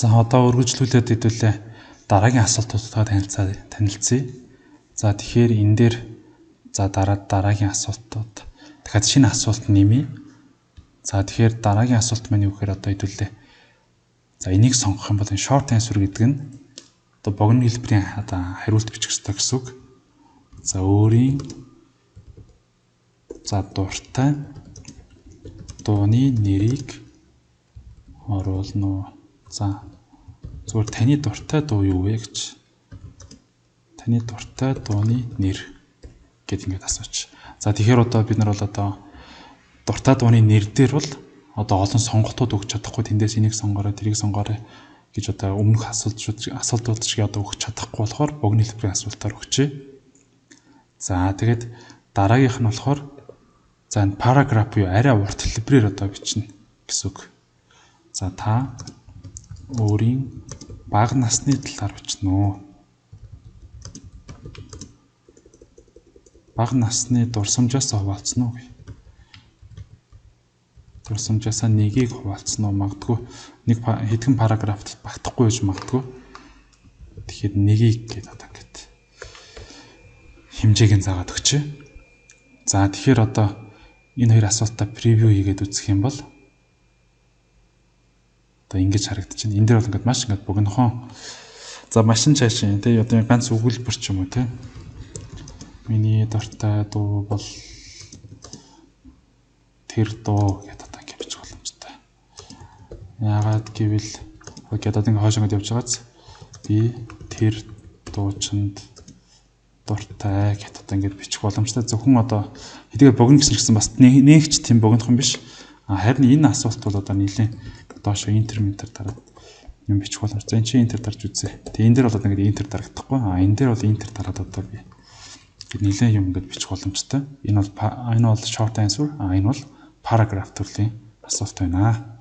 За одоо үргэлжлүүлээд хэдүүлээ дараагийн асуултуудтай танилцъя. За тэгэхээр энэ дээр за дараагийн асуултууд дахиад шинэ асуулт нэмье. За тэгэхээр дараагийн асуулт маань юу гэхээр одоо хэдүүлээ. За энийг сонгох юм бол энэ short answer гэдэг нь одоо богино хэлбэрийн одоо хариулт бичих ёстой гэсэн үг. За өөрийн за дуртай дууны нэрийг оруулна уу? За зүгээр таны дуртай дуу юу вэ гэж. Таны дуртай дууны нэр гэд ингэж асууч. За тэгэхээр одоо бид нар бол одоо дуртай дууны нэр дээр бол одоо олон сонголтууд өгч чадахгүй. Тэндээс энийг сонгоорой, тэрийг сонгоорой гэж одоо өмнөх асуултууд шиг одоо өгч чадахгүй болохоор богино хэлбэрийн асуултаар өгчээ. За тэгээд дараагийнх нь болохоор за энэ параграф юу арай урт хэлбэрээр одоо бичнэ гэсэн үг. За та өөрийн бага насны талаар бичнэ үү? Бага насны дурсамжаас хуваалцсан уу? Дурсамжаасаа нэгийг хуваалцсан уу? Магадгүй нэг хэдхэн параграфт багтахгүй байж магадгүй. Тэгэхээр нэгийг гэдэг одоо ингээд хэмжээг нь заагаад өгчээ. За тэгэхээр одоо энэ хоёр асуултаа превью хийгээд үзэх юм бол одоо ингэж харагдаж байна. Энэ дээр бол ингээд маш ингээд богинохон за машин цаашин тий одоо ганц өгүүлбэр ч юм уу тий. Миний дуртай дуу бол тэр дуу гэдэг одоо ингээд бичих боломжтой. Яагаад гэвэл одоо ингээд хойш ингээд явж байгааз би тэр дуучинд дуртай гэдэг одоо ингээд бичих боломжтой. Зөвхөн одоо хэдийгээр богино гэсэн бас нэгч тийм богинохон биш. Харин энэ асуулт бол одоо нийлэн доошо интерментер дараад юм бичих боломжтой. Энд чинь интер дарж үзье. Тэгээ энэ дээр бол одоо ингээд интер дарагдахгүй. Энэ дээр бол интер дараад одоо би нийлэн юм ингээд бичих боломжтой. Энэ бол short answer. Энэ бол paragraph төрлийн асуулт байна.